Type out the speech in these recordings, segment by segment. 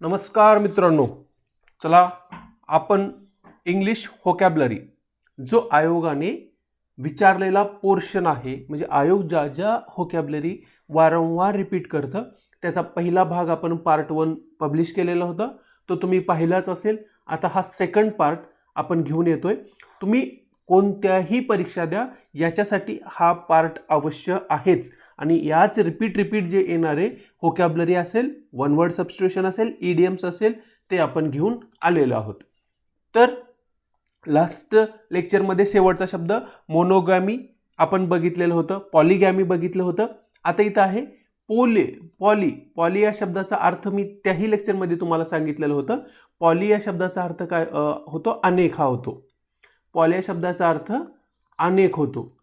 नमस्कार मित्रांनो, चला आपण इंग्लिश व्होकॅब्युलरी जो आयोगाने विचारलेला पोर्शन आहे, म्हणजे आयोग ज्या ज्या व्होकॅब्युलरी वारंवार रिपीट करतं त्याचा पहिला भाग आपण पार्ट 1 पब्लिश केलेला होता, तो तुम्ही पाहिलाच असेल. आता हा सेकंड पार्ट आपण घेऊन येतोय. तुम्ही कोणत्याही परीक्षा द्या, याच्यासाठी हा पार्ट अवश्य आहेच. आणि याच रिपीट जे येणारे व्होकॅब्युलरी असेल, वन वर्ड सबस्टिट्यूशन असेल, ईडीएम्स असेल, ते आपण घेऊन आलेलो आहोत. तर लास्ट लेक्चरमध्ये शेवटचा शब्द मोनोगॅमी आपण बघितलेलं होतं, पॉलिगॅमी बघितलं होतं. आता इथं आहे पॉली या शब्दाचा अर्थ मी त्याही लेक्चरमध्ये तुम्हाला सांगितलेलं होतं. पॉली या शब्दाचा अर्थ काय होतो? अनेक हा होतो. पॉली या शब्दाचा अर्थ अनेक होतो.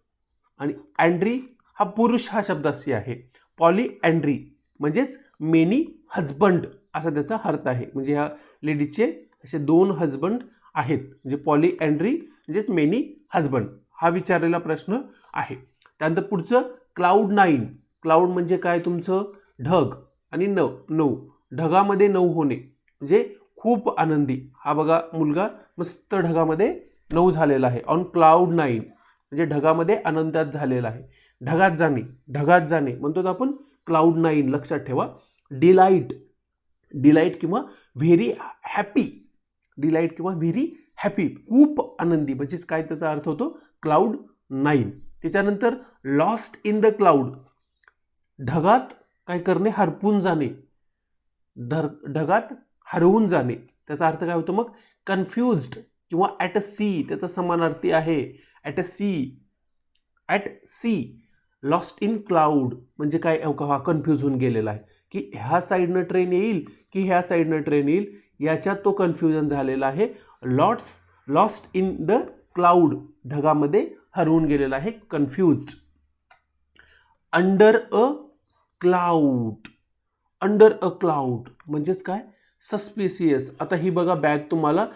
आणि अँड्री हा पुरुष हा शब्दाशी आहे. पॉली अँड्री म्हणजेच मेनी हजबंड असा त्याचा अर्थ आहे. म्हणजे ह्या लेडीजचे असे 2 हजबंड आहेत, म्हणजे पॉली अँड्री म्हणजेच मेनी हजबंड हा विचारलेला प्रश्न आहे. त्यानंतर पुढचं क्लाउड 9. क्लाउड म्हणजे काय? तुमचं ढग. आणि 9 ढगामध्ये 9 होणे म्हणजे खूप आनंदी. हा बघा मुलगा मस्त ढगामध्ये 9 झालेला आहे. ऑन क्लाउड 9 म्हणजे ढगामध्ये आनंदात झालेला आहे. ढगात जाणे म्हणतो आपण क्लाउड 9. लक्षात ठेवा. डिलाईट किंवा व्हेरी हॅपी खूप आनंदी म्हणजेच काय त्याचा अर्थ होतो? क्लाउड 9. त्याच्यानंतर लॉस्ट इन द क्लाउड, ढगात काय करणे? हरपून जाणे. ढगात हरवून जाणे त्याचा अर्थ काय होतो? मग कन्फ्युज्ड किंवा ॲट सी त्याचा समानार्थी आहे. At sea. Lost in cloud म्हणजे काय? हा कन्फ्यूज होऊन गेलेला आहे की ह्या साईडनं ट्रेन येईल की ह्या साईडनं ट्रेन येईल, याच्यात तो कन्फ्युजन झालेला आहे. लॉस्ट इन द क्लाउड ढगामध्ये हरवून गेलेला आहे, कन्फ्युज्ड. अंडर अ क्लाउड म्हणजेच काय? सस्पिशियस. आता ही बघा बॅग तुम्हाला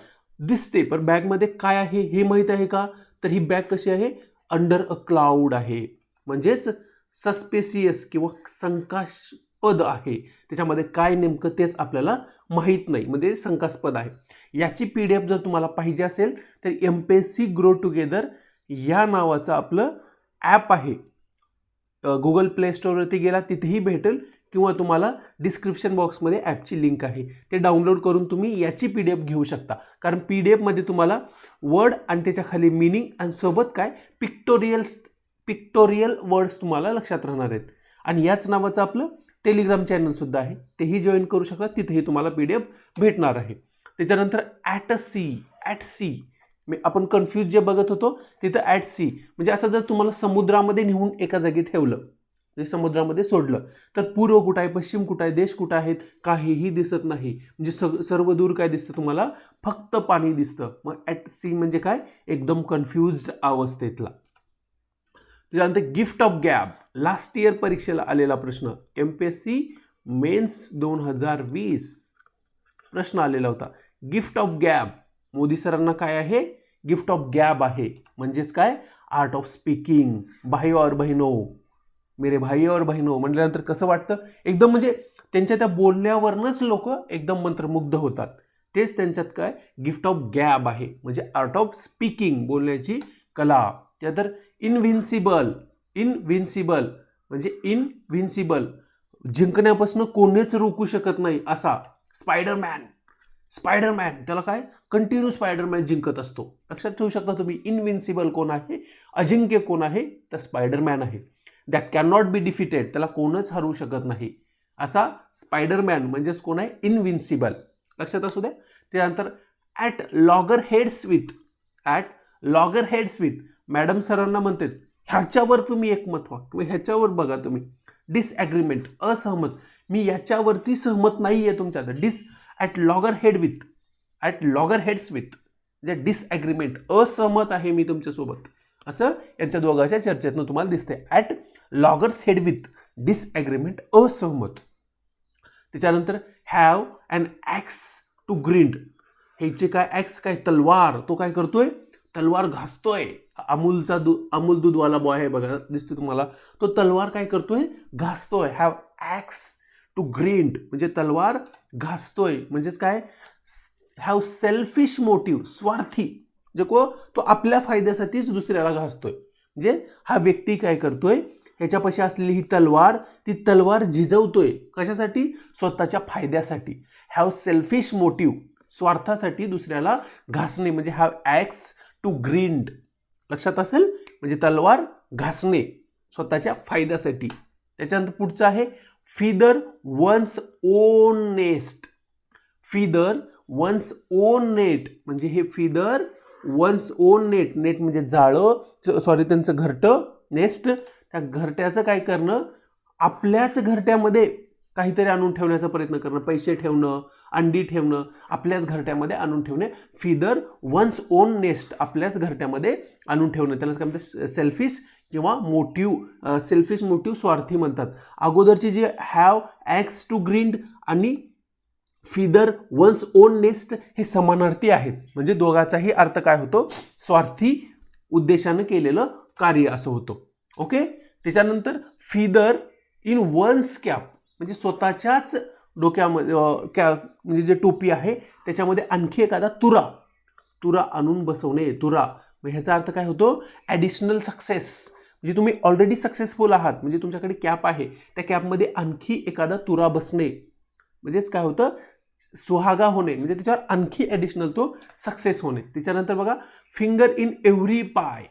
दिसते, पण बॅगमध्ये काय आहे हे माहीत आहे का? तर ही बॅग कशी आहे? अंडर अ क्लाउड आहे, म्हणजेच सस्पेसियस किंवा शंकास्पद आहे. त्याच्यामध्ये काय नेमकं तेच आपल्याला माहीत नाही, म्हणजे शंकास्पद आहे. याची PDF जर तुम्हाला पाहिजे असेल तर MPSC ग्रो टुगेदर या नावाचं आपलं ॲप आहे. गुगल प्ले स्टोअरवरती गेला तिथेही भेटेल, किंवा तुम्हाला डिस्क्रिप्शन बॉक्समध्ये ॲपची लिंक आहे, ते डाउनलोड करून तुम्ही याची PDF घेऊ शकता. कारण PDF मध्ये तुम्हाला वर्ड आणि त्याच्या खाली मिनिंग आणि सोबत काय पिक्टोरियल वर्ड्स तुम्हाला लक्षात राहणार आहेत. आणि याच नावाचं आपलं टेलिग्राम चॅनलसुद्धा आहे, तेही जॉईन करू शकता. तिथेही तुम्हाला PDF भेटणार आहे. त्याच्यानंतर ॲट सी आपण कन्फ्यूज जे बघत होतो तिथं ॲट सी म्हणजे असं जर तुम्हाला समुद्रामध्ये नेऊन एका जागी ठेवलं, म्हणजे समुद्रामध्ये सोडलं, तर पूर्व कुठं आहे, पश्चिम कुठं आहे, देश कुठं आहेत, काहीही दिसत नाही. म्हणजे सर्व दूर काय दिसतं तुम्हाला? फक्त पाणी दिसतं. मग ॲट सी म्हणजे काय? एकदम कन्फ्युज्ड अवस्थेतला. त्याच्यानंतर gift of gab, last year परीक्षेला आलेला प्रश्न, MPSC मेन्स 2020 प्रश्न आलेला होता. गिफ्ट ऑफ गॅब मोदी सरांना काय आहे? गिफ्ट ऑफ गॅब आहे, म्हणजेच काय? Art of speaking. भाई और बहिनो, मेरे भाई और बहिनो म्हटल्यानंतर कसं वाटतं? एकदम म्हणजे त्यांच्या त्या बोलण्यावरनंच लोक एकदम मंत्रमुग्ध होतात. तेच त्यांच्यात काय? गिफ्ट ऑफ गॅब आहे, म्हणजे आर्ट ऑफ स्पीकिंग, बोलण्याची कला. त्यानंतर इनविन्सिबल म्हणजे इनविन्सिबल जिंकण्यापासून कोणीच रोखू शकत नाही असा. स्पायडरमॅन त्याला काय? कंटिन्यू स्पायडरमॅन जिंकत असतो. लक्षात ठेवू शकता तुम्ही. इनविन्सिबल कोण आहे? अजिंक्य कोण आहे? तर स्पायडरमॅन आहे. That can not be defeated, त्याला कोणच हरवू शकत नाही असा स्पायडरमॅन म्हणजेच कोण आहे? इनविन्सिबल. लक्षात असू द्या. त्यानंतर at logger heads with madam सरांना म्हणतात ह्याच्यावर तुम्ही एकमत व्हा किंवा ह्याच्यावर बघा तुम्ही. डिसॲग्रीमेंट असहमत, मी याच्यावरती सहमत नाही आहे तुमच्या. ॲट लॉगर हेड्स विथ म्हणजे डिसॲग्रीमेंट, असहमत आहे मी तुमच्यासोबत, असं यांच्या दोघांच्या चर्चेतनं तुम्हाला दिसते. ॲट लॉगर्स हेड विथ डिसॲग्रीमेंट, असहमत. त्याच्यानंतर हॅव अन ॲक्स टू ग्रिंड, ह्याचे काय? ॲक्स काय? तलवार. तो काय करतोय? तलवार घासतोय. अमूल दूधवाला बॉय आहे बघा, दिसतो तुम्हाला. तो तलवार काय करतोय? घासतोय. हॅव ॲक्स टू ग्रिंड म्हणजे तलवार घासतोय, म्हणजेच काय, हॅव सेल्फिश मोटिव्ह, स्वार्थी, जे तो आपल्या फायद्यासाठीच दुसऱ्याला घासतोय. म्हणजे हा व्यक्ती काय करतोय, ह्याच्यापाशी असलेली ही तलवार, ती तलवार झिजवतोय कशासाठी, स्वतःच्या फायद्यासाठी. हॅव सेल्फिश मोटिव्ह, स्वार्थासाठी दुसऱ्याला घासणे, म्हणजे हॅव ॲक्स टू ग्रिंड, लक्षात असेल, म्हणजे तलवार घासणे स्वतःच्या फायद्यासाठी. त्याच्यानंतर पुढचं आहे feather one's own nest. Feather one's own net, म्हणजे हे feather one's own net, net म्हणजे जाळं, सॉरी त्यांचं घरटं, नेस्ट, त्या घरट्याचं काय करणं, आपल्याच घरट्यामध्ये काहीतरी आणून ठेवण्याचा प्रयत्न करणं, पैसे ठेवणं, अंडी ठेवणं, आपल्याच घरट्यामध्ये आणून ठेवणे. फिदर वन्स ओन नेस्ट, आपल्याच घरट्यामध्ये आणून ठेवणं, त्याला काय म्हणतात, सेल्फिश किंवा मोटिव्ह, सेल्फिश मोटिव्ह स्वार्थी म्हणतात. अगोदरची जी हॅव ॲक्स टू ग्रिंड आणि फिदर वन्स ओन नेस्ट हे समानार्थी आहेत, म्हणजे दोघाचाही अर्थ काय होतो, स्वार्थी उद्देशानं केलेलं कार्य असं होतं. ओके. त्याच्यानंतर फिदर इन वन्स कॅप, म्हणजे स्वतःच्याच डोक्यामध्ये म्हणजे जे टोपी आहे त्याच्यामध्ये आणखी एखादा तुरा आणून बसवणे, तुरा. मग ह्याचा अर्थ काय होतो, ॲडिशनल सक्सेस, म्हणजे तुम्ही ऑलरेडी सक्सेसफुल आहात, म्हणजे तुमच्याकडे कॅप आहे, त्या कॅपमध्ये आणखी एखादा तुरा बसणे, म्हणजेच काय होतं, सुहागा होणे, म्हणजे त्याच्यावर आणखी ॲडिशनल तो सक्सेस होणे. त्याच्यानंतर बघा फिंगर इन एव्हरी पाय,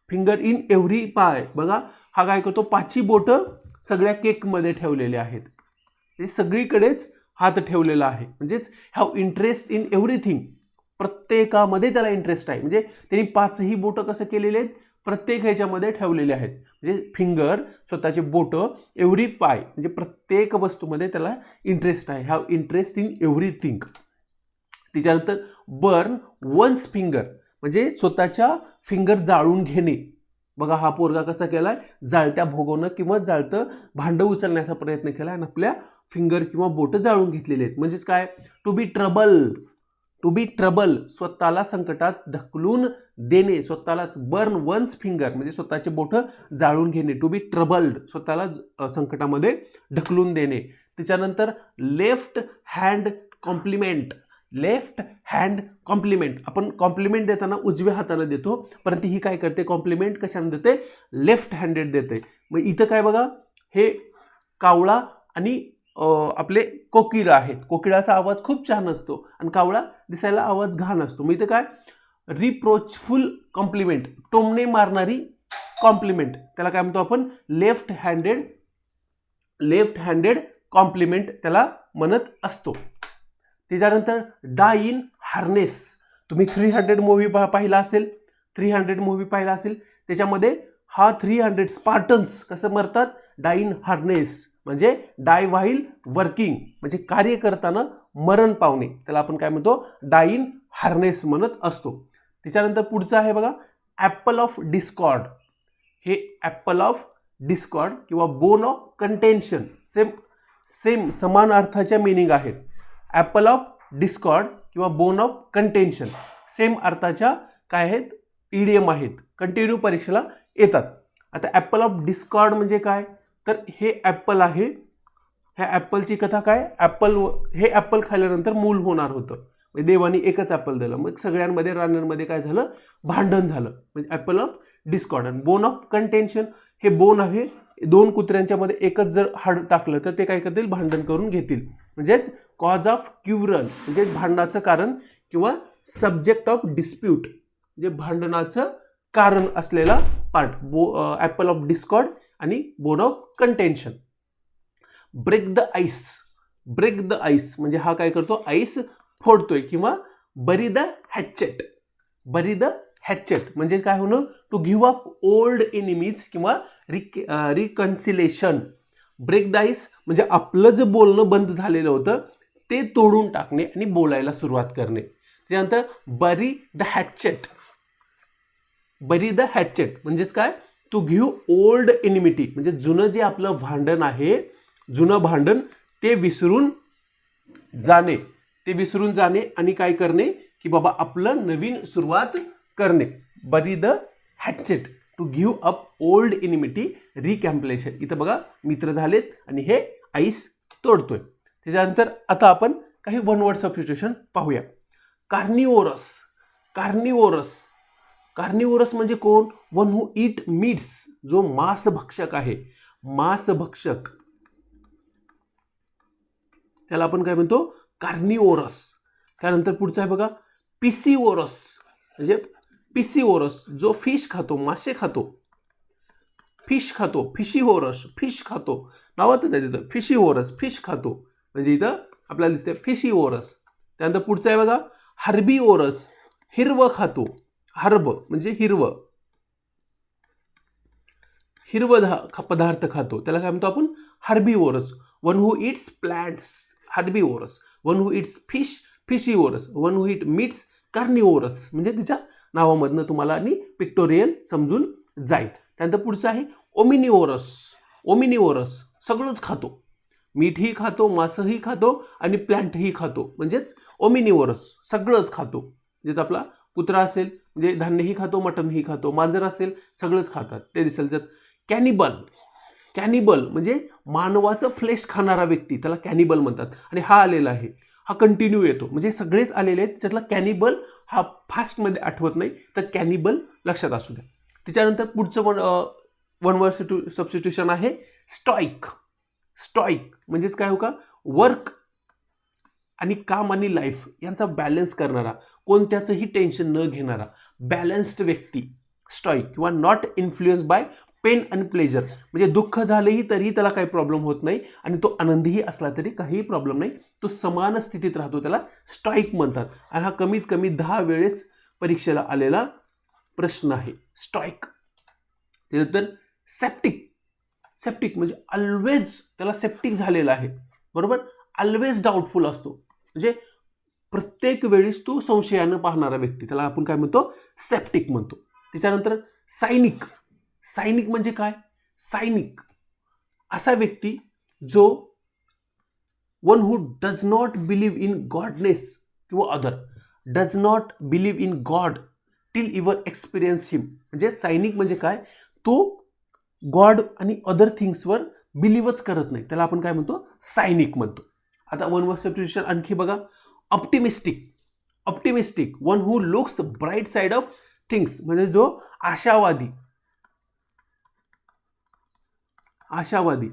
फिंगर इन एव्हरी पाय, बघा हा काय करतो, पाची बोटं सगळ्या केकमध्ये ठेवलेले आहेत, म्हणजे सगळीकडेच हात ठेवलेला आहे, म्हणजेच हॅव इंटरेस्ट इन एव्हरीथिंग, प्रत्येकामध्ये त्याला इंटरेस्ट आहे, म्हणजे त्यांनी पाचही बोटं कसं केलेले आहेत, प्रत्येक ह्याच्यामध्ये ठेवलेले आहेत, म्हणजे फिंगर स्वतःचे बोटं, एव्हरी पाय म्हणजे प्रत्येक वस्तूमध्ये त्याला इंटरेस्ट आहे, हॅव इंटरेस्ट इन एव्हरीथिंग. त्याच्यानंतर बर्न वन्स फिंगर, म्हणजे स्वतःच्या फिंगर जाळून घेणे. बघा हा पोरगा कसा केलाय, जाळत्या भोगवणं किंवा जाळतं भांडं उचलण्याचा प्रयत्न केला आणि आपल्या फिंगर किंवा बोटं जाळून घेतलेले आहेत, म्हणजेच काय, टू बी ट्रबल, स्वतःला संकटात ढकलून देणे, स्वतःलाच, बर्न वन्स फिंगर म्हणजे स्वतःचे बोटं जाळून घेणे, टू बी ट्रबल्ड, स्वतःला संकटामध्ये ढकलून देणे. त्याच्यानंतर left hand compliment, left hand compliment, आपण कॉम्प्लिमेंट देताना उजव्या हाताने देतो, परंतु ही काय करते, कॉम्प्लिमेंट कशाने देते, लेफ्ट हँडेड देते. मग इथं काय बघा, हे कावळा आणि आपले कोकिळा आहेत, कोकिळाचा आवाज खूप छान असतो आणि कावळा दिसायला आवाज घाण असतो. मग इथं काय, रिप्रोचफुल कॉम्प्लिमेंट, टोमणे मारणारी कॉम्प्लिमेंट, त्याला काय म्हणतो आपण, लेफ्ट हँडेड कॉम्प्लिमेंट त्याला म्हणत असतो. त्याच्यानंतर डाय इन हार्नेस, तुम्ही 300 मूव्ही पाहिला असेल, 300 मूव्ही पाहिला असेल, त्याच्यामध्ये हा 300 स्पार्टन्स कसं मरतात, डाय इन हार्नेस, म्हणजे डाय व्हाईल वर्किंग, म्हणजे कार्य करताना मरण पावणे, त्याला आपण काय म्हणतो, डाय इन हार्नेस म्हणत असतो. त्याच्यानंतर पुढचं आहे बघा, ॲपल ऑफ डिस्कॉर्ड, हे ॲपल ऑफ डिस्कॉर्ड किंवा बोन ऑफ कंटेन्शन, सेम समान अर्थाच्या मिनिंग आहेत. ॲपल ऑफ डिस्कॉर्ड किंवा बोन ऑफ कंटेन्शन सेम अर्थाच्या काय आहेत, इडियम आहेत, कंटिन्यू परीक्षेला येतात. आता ॲपल ऑफ डिस्कॉर्ड म्हणजे काय, तर हे ॲपल आहे, ह्या ॲपलची कथा काय, हे ॲपल खाल्ल्यानंतर मूल होणार होतं, म्हणजे देवानी एकच ॲपल दिलं, मग सगळ्यांमध्ये राण्यांमध्ये काय झालं, भांडण झालं, म्हणजे ॲपल ऑफ डिस्कॉर्ड. आणि बोन ऑफ कंटेन्शन, हे बोन आहे, दोन कुत्र्यांच्या मध्ये एकच जर हाड टाकलं तर ते काय करतील, भांडण करून घेतील, म्हणजेच कॉज ऑफ क्युरल म्हणजे भांडणाचं कारण किंवा सब्जेक्ट ऑफ डिस्प्यूट म्हणजे भांडणाचं कारण असलेला पार्ट, ॲपल ऑफ डिस्कॉर्ड आणि bone of contention. Break the ice म्हणजे हा काय करतो, आईस फोडतोय, किंवा बरी द हॅचेट म्हणजे काय होणं, to give up old enemies किंवा रिकन्सिलेशन. ब्रेक द आईस म्हणजे आपलं जे बोलणं बंद झालेलं होतं ते तोडून टाकणे आणि बोलायला सुरुवात करणे. त्यानंतर बरी द हॅचेट म्हणजेच काय, टू गिव्ह ओल्ड एनिमिटी म्हणजे जुनं जे आपलं भांडण आहे, जुनं भांडण ते विसरून जाणे आणि काय करणे, की बाबा आपलं नवीन सुरुवात करणे. Bury the hatchet, to give up old enmity, reconciliation. इथं बघा मित्र झालेत आणि हे आईस तोडतोय. त्याच्यानंतर आता आपण काही वन वर्ड सबस्टिट्यूशन पाहूया. कार्निवोरस. कार्निवोरस कार्निवोरस म्हणजे कोण? वन हू ईट मीट्स, जो मांसभक्षक आहे. मांसभक्षक त्याला आपण काय म्हणतो? कार्निवोरस. त्यानंतर पुढचं आहे बघा पिसिवोरस, म्हणजे पिसिवोरस जो फिश खातो, मासे खातो. फिश खातो, फिशिवोरस फिश खातो, नावातच आहे तिथं फिशिवोरस, फिश खातो, म्हणजे इथं आपल्याला दिसते फिशिवोरस. त्यानंतर पुढचं आहे बघा हर्बिवोरस, हिरवं खातो. हर्ब म्हणजे हिरवं, हिरवं पदार्थ खातो, त्याला काय म्हणतो आपण? Herbivorous. One who eats plants, herbivorous. One who eats fish, fishivorous. One who eat meats, carnivorous. म्हणजे तिच्या नावामधनं तुम्हाला आणि पिक्टोरियल समजून जाईल. त्यानंतर पुढचं आहे ओमिनिवोरस. ओमिनिवोरस सगळंच खातो, मीठही खातो, मांसही खातो आणि प्लांटही खातो, म्हणजेच ओमिनिवोरस सगळंच खातो. म्हणजेच आपला कुत्रा असेल म्हणजे धान्यही खातो, मटणही खातो, मांजर असेल सगळंच खातात, ते दिसेल. त्यात कॅनिबल. कॅनिबल म्हणजे मानवाचं फ्लेश खाणारा व्यक्ती, त्याला कॅनिबल म्हणतात. आणि हा आलेला आहे, हा कंटिन्यू येतो, म्हणजे सगळेच आलेले आहेत. त्याच्यातला कॅनिबल हा फास्टमध्ये आठवत नाही, तर कॅनिबल लक्षात असू द्या. त्याच्यानंतर पुढचं वन वर्ड सबस्टिट्यूशन आहे स्टॉइक. स्टॉइक म्हणजेच काय हो का? वर्क आणि काम आणि लाईफ यांचा बॅलन्स करणारा, कोणत्याचंही टेन्शन न घेणारा, बॅलन्स्ड व्यक्ती स्टॉइक. किंवा not influence by pain and pleasure, म्हणजे दुःख झालंही तरीही त्याला काही प्रॉब्लेम होत नाही आणि तो आनंदीही असला तरी काहीही प्रॉब्लेम नाही, तो समान स्थितीत राहतो, त्याला स्टॉइक म्हणतात. आणि हा कमीत कमी 10 वेळेस परीक्षेला आलेला प्रश्न आहे स्टॉइक. त्यानंतर सेप्टिक. सेप्टिक म्हणजे ऑलवेज त्याला सेप्टिक झालेला आहे, बरोबर. ऑलवेज डाऊटफुल असतो, म्हणजे प्रत्येक वेळेस तो संशयानं पाहणारा व्यक्ती, त्याला आपण काय म्हणतो? सेप्टिक म्हणतो. त्याच्यानंतर सायनिक. सायनिक म्हणजे काय? सायनिक असा व्यक्ती जो one who does not believe in goodness किंवा other, does not believe in God till your experience him. म्हणजे सायनिक म्हणजे काय? तो गॉड आणि अदर थिंग्सवर बिलीव्हच करत नाही, त्याला आपण काय म्हणतो? सायनिक म्हणतो. आता वन वर्ड सबस्टिट्यूशन आणखी बघा optimistic. Optimistic one who looks bright side of things, म्हणजे जो आशावादी, आशावादी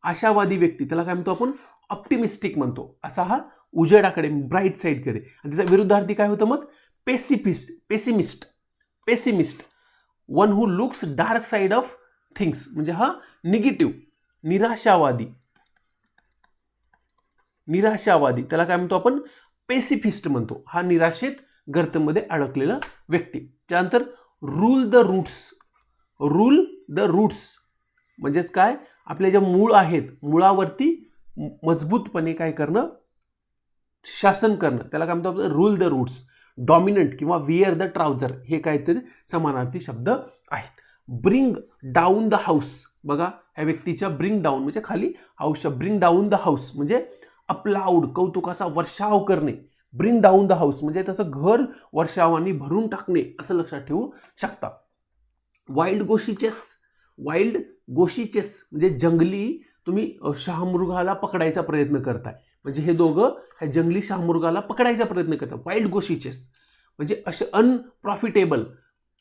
आशावादी व्यक्ती, त्याला काय म्हणतो आपण? ऑप्टिमिस्टिक म्हणतो. असा हा उजेडाकडे, ब्राईट साईडकडे. आणि त्याचा विरुद्धार्थी काय होतं मग? Pacifist, pessimist. Pessimist one who looks dark side of things, म्हणजे हा निगेटिव्ह, निराशावादी. निराशावादी त्याला काय म्हणतो आपण? पेसिफिस्ट म्हणतो. हा निराशेत गर्तेमध्ये अडकलेला व्यक्ती. त्यानंतर rule the roots. Rule the roots म्हणजेच काय? आपले जे मूळ आहेत, मुळावरती मजबूतपणे काय करणं? शासन करणं, त्याला काय म्हणतो? Rule the roots. डॉमिनंट किंवा विअर द ट्राउझर हे काहीतरी समानार्थी शब्द आहेत. Bring down the house. बघा ह्या व्यक्तीच्या ब्रिंग डाऊन म्हणजे खाली house, bring down the house म्हणजे अप्लाउड, कौतुकाचा वर्षाव करणे. ब्रिंग डाऊन द हाऊस म्हणजे त्याचं घर वर्षावानी भरून टाकणे, असं लक्षात ठेवू शकता. वाईल्ड गोशीचेस. वाईल्ड गोशीचेस म्हणजे जंगली, तुम्ही शहामृगाला पकडायचा प्रयत्न करताय, म्हणजे हे दोघं ह्या जंगली शहामृगाला पकडायचा प्रयत्न करतात. वाईल्ड गोशीचेस म्हणजे असे अनप्रॉफिटेबल,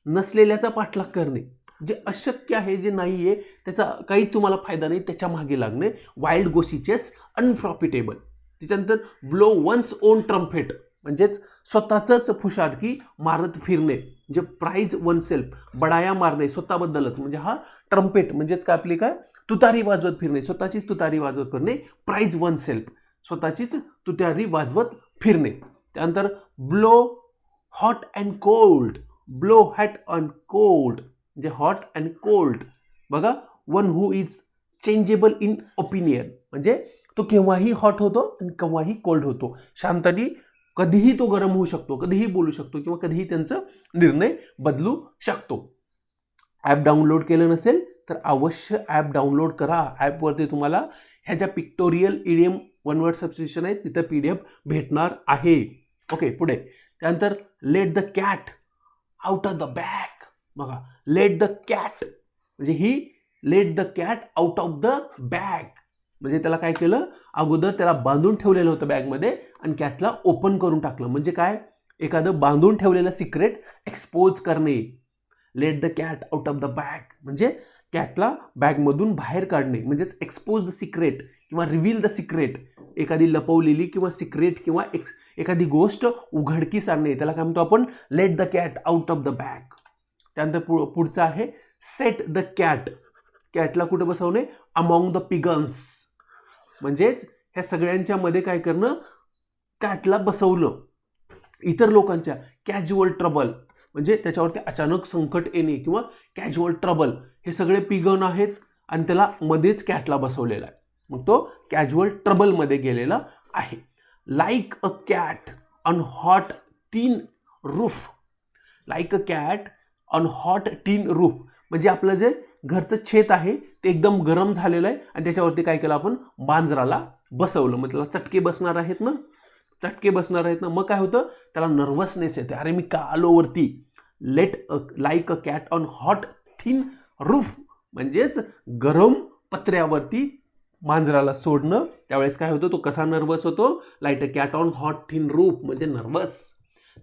नसलेल्याचा पाठलाग करणे, जे अशक्य आहे, जे नाही आहे, त्याचा काहीच तुम्हाला फायदा नाही, त्याच्या मागे लागणे. Wild goose chase, unprofitable. त्याच्यानंतर ब्लो वन्स ओन ट्रम्पेट म्हणजेच स्वतःच फुशारकी मारत फिरणे, म्हणजे प्राइज वन सेल्फ, बडाया मारणे स्वतःबद्दलच, म्हणजे हा ट्रम्पेट म्हणजेच काय? आपली काय? तुतारी वाजवत फिरणे, स्वतःचीच तुतारी वाजवत फिरणे. प्राइज वन सेल्फ, स्वतःचीच तुतारी वाजवत फिरणे. त्यानंतर blow hot and cold. Blow hot and cold म्हणजे हॉट अँड कोल्ड. बघा one who is changeable in opinion, म्हणजे तो केव्हाही हॉट होतो आणि केव्हाही कोल्ड होतो. शांतनी कधीही तो गरम होऊ शकतो, कधीही बोलू शकतो किंवा कधीही त्यांचा निर्णय बदलू शकतो. ॲप डाउनलोड केलं नसेल तर अवश्य ॲप डाउनलोड करा. ॲपवरती तुम्हाला ह्या ज्या pictorial idiom one word substitution आहेत तिथं PDF भेटणार आहे. ओके, पुढे. त्यानंतर let the cat out of the bag. बघा लेट द कॅट म्हणजे ही let the cat out of the bag म्हणजे त्याला काय केलं, अगोदर त्याला बांधून ठेवलेलं होतं बॅगमध्ये आणि कॅटला ओपन करून टाकलं. म्हणजे काय, एखादं बांधून ठेवलेलं सिक्रेट एक्सपोज करणे. Late the cat out of the bag म्हणजे कॅटला बॅगमधून बाहेर काढणे, म्हणजेच एक्सपोज द सिक्रेट किंवा रिव्हील द सिक्रेट. एखादी लपवलेली किंवा सिक्रेट किंवा एखादी गोष्ट उघडकीस आणणे, त्याला काय म्हणतो आपण, late the cat out of the bag. त्यानंतर पुढचं आहे सेट द कॅट. कॅटला कुठे बसवणे, अमॉंग द पिगन्स. म्हणजेच ह्या सगळ्यांच्या मध्ये काय करणं, कॅटला बसवलं. इतर लोकांच्या कॅज्युअल ट्रबल म्हणजे त्याच्यावरती अचानक संकट येणे किंवा कॅज्युअल ट्रबल, हे सगळे पिगन आहेत आणि त्याला मध्येच कॅटला बसवलेला आहे. मग तो कॅज्युअल ट्रबलमध्ये गेलेला आहे. Like a cat on hot tin roof. Like a cat on hot tin roof म्हणजे आपलं जे घरचं छेत आहे ते एकदम गरम झालेलं आहे आणि त्याच्यावरती काय केलं आपण, मांजराला बसवलं. मग त्याला चटके बसणार आहेत ना, चटके बसणार आहेत ना. मग काय होतं, त्याला नर्वसनेस येते, अरे मी का आलो वरती. Like a cat on hot tin roof म्हणजेच गरम पत्र्यावरती मांजराला सोडणं. त्यावेळेस काय होतं, तो कसा नर्वस होतो, like a cat on hot tin roof म्हणजे नर्वस.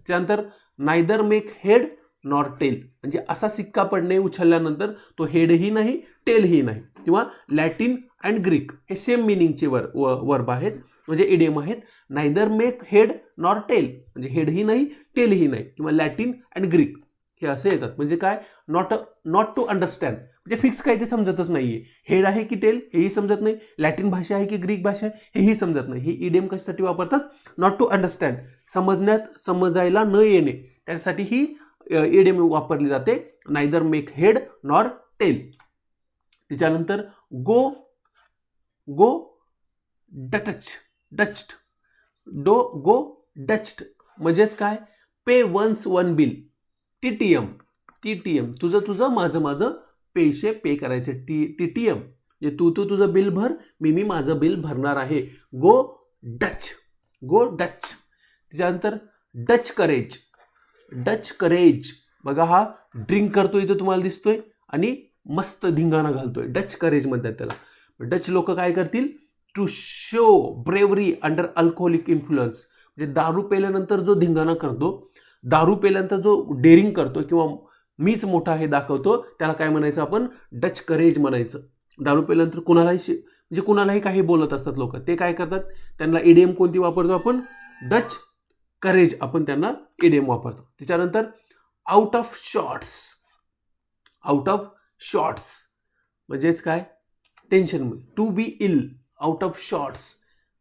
त्यानंतर neither make head nor tail म्हणजे असा सिक्का पडणे उचलल्यानंतर तो हेडही नाही टेलही नाही. किंवा लॅटिन अँड ग्रीक हे सेम मिनिंगचे वर्ब आहेत म्हणजे इडियम आहेत. Neither make head nor tail म्हणजे हेडही नाही टेलही नाही. किंवा लॅटिन अँड ग्रीक हे असे येतात. म्हणजे काय, नॉट टू अंडरस्टँड म्हणजे फिक्स काही ते समजतच नाहीये. हेड आहे की टेल हेही समजत नाही, लॅटिन भाषा आहे की ग्रीक भाषा आहे हेही समजत नाही. हे इडियम कशासाठी वापरतात, नॉट टू अंडरस्टँड, समजायला न येणे, त्यासाठी ही इडियम वापरली जाते. Neither make head nor tail. त्याच्यानंतर गो डचड. गो डचड म्हणजेच काय, pay one's own bill. TTM तुझं माझं पैसे पे करायचे. टीटीएम म्हणजे तू तुझं बिल भर, मी माझं बिल भरणार आहे. गो डच. त्याच्यानंतर डच करेज. बघा हा ड्रिंक करतोय इथं तुम्हाला दिसतोय आणि मस्त धिंगाणा घालतोय. डच करेज म्हणतात त्याला. डच लोक काय करतील, to show bravery under alcoholic influence म्हणजे दारू पेल्यानंतर जो धिंगाणा करतो, दारू पेल्यानंतर जो डेअरिंग करतो किंवा मीच मोठा हे दाखवतो, त्याला काय म्हणायचं आपण, डच करेज म्हणायचं. दारू पेल्यानंतर कुणालाही काही बोलत असतात लोक, ते काय करतात, त्यांना इडियम कोणती वापरतो आपण, डच करेज आपण त्यांना इडियम वापरतो. त्याच्यानंतर आउट ऑफ शॉर्ट्स म्हणजेच काय, टेन्शनमध्ये. To be ill, out of shorts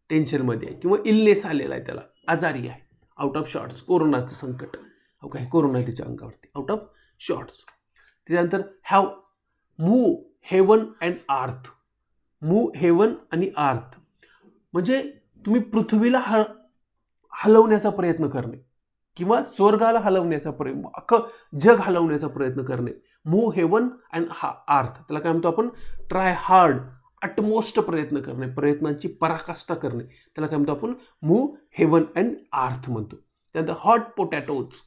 टेन्शनमध्ये आहे किंवा इलनेस आलेला आहे, त्याला आजारी आहे. आउट ऑफ शॉर्ट्स कोरोनाचं संकट, काय कोरोना आहे त्याच्या अंगावरती, आउट ऑफ शॉर्ट्स. त्याच्यानंतर मूव्ह हेवन अँड अर्थ. मूव्ह हेवन आणि अर्थ म्हणजे तुम्ही पृथ्वीला हलवण्याचा प्रयत्न करणे किंवा स्वर्गाला हलवण्याचा प्रयत्न, अख्खं जग हलवण्याचा प्रयत्न करणे. मूव्ह हेवन अँड अर्थ त्याला काय म्हणतो आपण, ट्राय हार्ड, अटमोस्ट प्रयत्न करणे, प्रयत्नांची पराकाष्ठा करणे, त्याला काय म्हणतो आपण, मूव्ह हेवन अँड अर्थ म्हणतो. त्यानंतर हॉट पोटॅटोज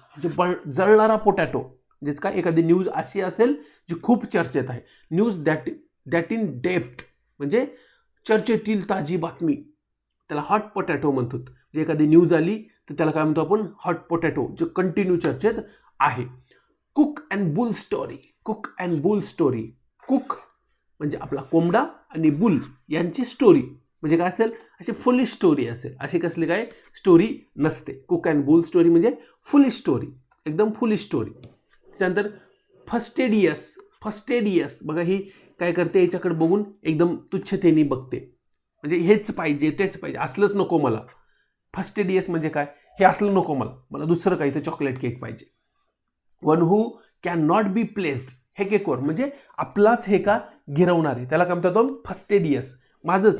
म्हणजे जळणारा पोटॅटो. म्हणजेच काय, एखादी न्यूज अशी असेल जी खूप चर्चेत आहे. न्यूज दॅट इन डेप्थ म्हणजे चर्चेतील ताजी बातमी, त्याला हॉट पोटॅटो म्हणतो. जे एखादी न्यूज आली तर त्याला काय म्हणतो आपण, हॉट पोटॅटो, जे कंटिन्यू चर्चेत आहे. Cook and boule story. Cook म्हणजे आपला कोंबडा आणि बुल यांची स्टोरी म्हणजे काय असेल, अशी फुली स्टोरी असेल. अशी कसली काय स्टोरी नसते. कुक अँड बुल स्टोरी म्हणजे फुली स्टोरी, एकदम फुली स्टोरी. त्याच्यानंतर फस्टेडियस बघा, ही काय करते, याच्याकडे बघून एकदम तुच्छतेने बघते, म्हणजे हेच पाहिजे तेच पाहिजे, असलंच नको मला. फस्टेडियस म्हणजे काय, हे असलं नको मला दुसरं काही, तर चॉकलेट केक पाहिजे. One who can not be placed, हे केकवर म्हणजे आपलाच हे का गिरवणारे, त्याला काय म्हणतात फस्टेडियस. माझंच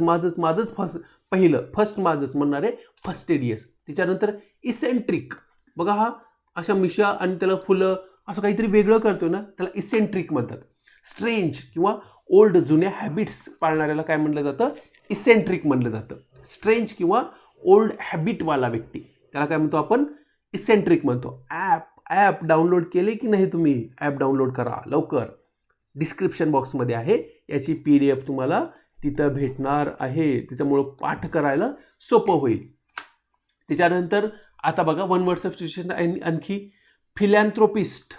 फर्स्ट माझंच म्हणणारे फस्टेडियस. त्याच्यानंतर इसेंट्रिक बघा, हा अशा मिशा आणि त्याला फुलं असं काहीतरी वेगळं करतो ना, त्याला इसेंट्रिक म्हणतात. स्ट्रेंज किंवा ओल्ड जुन्या हॅबिट्स पाळणाऱ्याला काय म्हणलं जातं, इसेंट्रिक म्हणलं जातं. स्ट्रेंज किंवा ओल्ड हॅबिटवाला व्यक्ती, त्याला काय म्हणतो आपण, इसेंट्रिक म्हणतो. ॲप डाउनलोड केले की नाही तुम्ही, ॲप डाउनलोड करा लवकर, डिस्क्रिप्शन बॉक्समध्ये आहे याची PDF तुम्हाला तिथं भेटणार आहे, त्याच्यामुळं पाठ करायला सोपं होईल. त्याच्यानंतर आता बघा वन वर्ड सबस्टिट्यूशन आणखी फिलॅन्थ्रोपिस्ट,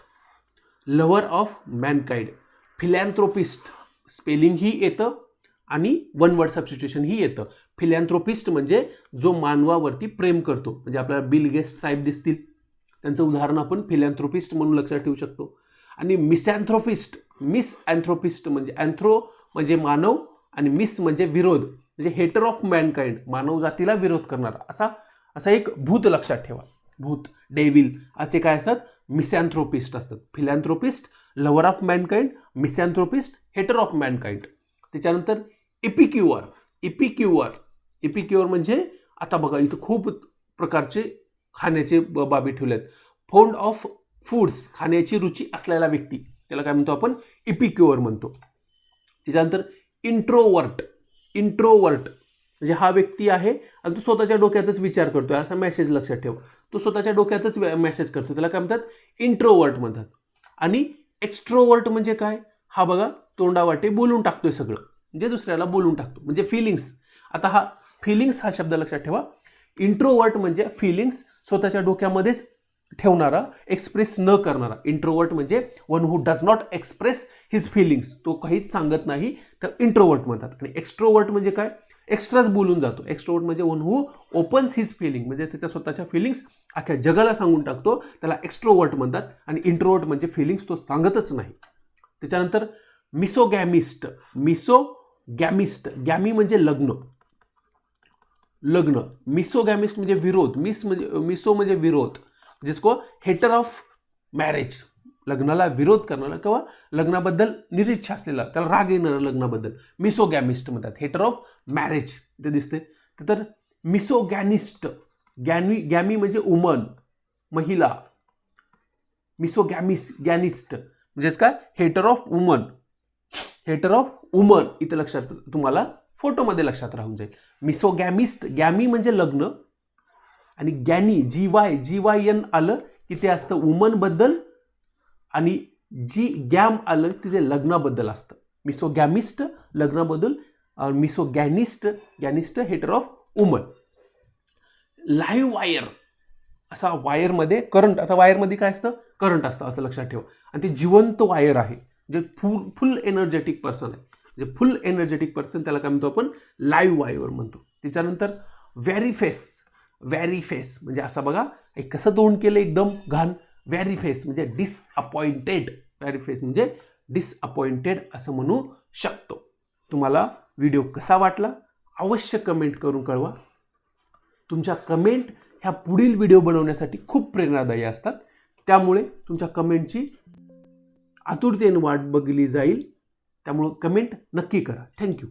लव्हर ऑफ मॅनकाइंड. फिलॅन्थ्रोपिस्ट स्पेलिंग ही येतं आणि वन वर्ड सबस्टिट्यूशन ही येतं. फिलॅन्थ्रोपिस्ट म्हणजे जो मानवावरती प्रेम करतो, म्हणजे आपल्याला बिल गेट्स साहेब दिसतील, त्यांचं उदाहरण आपण फिलॅन्थ्रोपिस्ट म्हणून लक्षात ठेवू शकतो. आणि मिसॅन्थ्रोपिस्ट, मिसअँथ्रोपिस्ट म्हणजे अँथ्रो म्हणजे मानव आणि मिस म्हणजे विरोध, म्हणजे हेटर ऑफ मॅनकाइंड, मानव जातीला विरोध करणारा असा एक भूत लक्षात ठेवा. भूत, डेव्हिल असे काय असतात, मिसॅन्थ्रोपिस्ट असतात. फिलॅन्थ्रोपिस्ट, लव्हर ऑफ मॅनकाइंड, मिसॅन्थ्रोपिस्ट, हेटर ऑफ मॅनकाइंड. त्याच्यानंतर इपिक्युअर. इपिक्युअर म्हणजे आता बघा इथं खूप प्रकारचे खाण्याचे बाबी ठेवल्यात. फोंड ऑफ फूड्स, खाण्याची रुची असलेला व्यक्ती, त्याला काय म्हणतो आपण, इपिक्युअर म्हणतो. त्याच्यानंतर इंट्रोवर्ट म्हणजे हा व्यक्ती आहे आणि तो स्वतःच्या डोक्यातच विचार करतोय असा मेसेज लक्षात ठेवा. तो स्वतःच्या डोक्यातच मेसेज करतो, त्याला काय म्हणतात, इंट्रोवर्ट म्हणतात. आणि एक्स्ट्रोवर्ट म्हणजे काय, हा बघा तोंडावाटे बोलून टाकतोय सगळं, म्हणजे दुसऱ्याला बोलून टाकतो, म्हणजे फिलिंग्स. आता हा फिलिंग्स हा शब्द लक्षात ठेवा. इंट्रोवर्ट म्हणजे फिलिंग्स स्वतःच्या डोक्यामध्येच ठेवणारा, एक्सप्रेस न करणारा. इंट्रोवर्ट म्हणजे one who does not express his feelings, तो काहीच सांगत नाही, तर इंट्रोवर्ट म्हणतात. आणि एक्स्ट्रोवर्ट म्हणजे काय, एक्स्ट्राच बोलून जातो. एक्स्ट्रोवर्ट म्हणजे one who opens his feeling, म्हणजे त्याच्या स्वतःच्या फिलिंग्स अख्ख्या जगाला सांगून टाकतो, त्याला एक्स्ट्रोवर्ट म्हणतात. आणि इंट्रोवर्ट म्हणजे फिलिंग्स तो सांगतच नाही. त्याच्यानंतर मिसोगॅमिस्ट. गॅमी म्हणजे लग्न. मिसोगॅमिस्ट म्हणजे विरोध. मिसो म्हणजे विरोध, जिसको हेटर ऑफ मॅरेज, लग्नाला विरोध करणारा किंवा लग्नाबद्दल निरीच्छा असलेला, त्याला राग येणारा लग्नाबद्दल मिसोगॅमिस्ट म्हणतात. हेटर ऑफ मॅरेज इथे दिसते. तर मिसोगॅनिस्ट, गॅमी म्हणजे उमन, महिला. मिसोगॅनिस्ट म्हणजेच काय, हेटर ऑफ वुमन. इथं लक्षात तुम्हाला फोटोमध्ये लक्षात राहून जाईल. मिसोगॅमिस्ट, गॅमी म्हणजे लग्न, आणि गॅनी GYN आलं की ते असतं वुमन बद्दल, आणि गॅम आलं तिथे लग्नाबद्दल असतं. मिसोगॅमिस्ट लग्नाबद्दल, मिसोगॅनिस्ट हेटर ऑफ वुमन. लाईव्ह वायर, असा वायरमध्ये करंट, आता वायरमध्ये काय असतं, करंट असतं असं लक्षात ठेवा. आणि ते जिवंत वायर आहे, जे फुल एनर्जेटिक पर्सन आहे, म्हणजे फुल एनर्जेटिक पर्सन, त्याला काय म्हणतो आपण, लाईव्ह वायर म्हणतो. त्याच्यानंतर व्हेरी फेस म्हणजे असं बघा एक कसं तोंड केलं एकदम घाण. व्हेरी फेस म्हणजे डिसअपॉइंटेड. व्हेरी फेस म्हणजे डिसअपॉइंटेड असं म्हणू शकतो. तुम्हाला व्हिडिओ कसा वाटला अवश्य कमेंट करून कळवा. तुमच्या कमेंट ह्या पुढील व्हिडिओ बनवण्यासाठी खूप प्रेरणादायी असतात, त्यामुळे तुमच्या कमेंटची आतुरतेने वाट बघितली जाईल. त्यामुळे कमेंट नक्की करा. थँक्यू.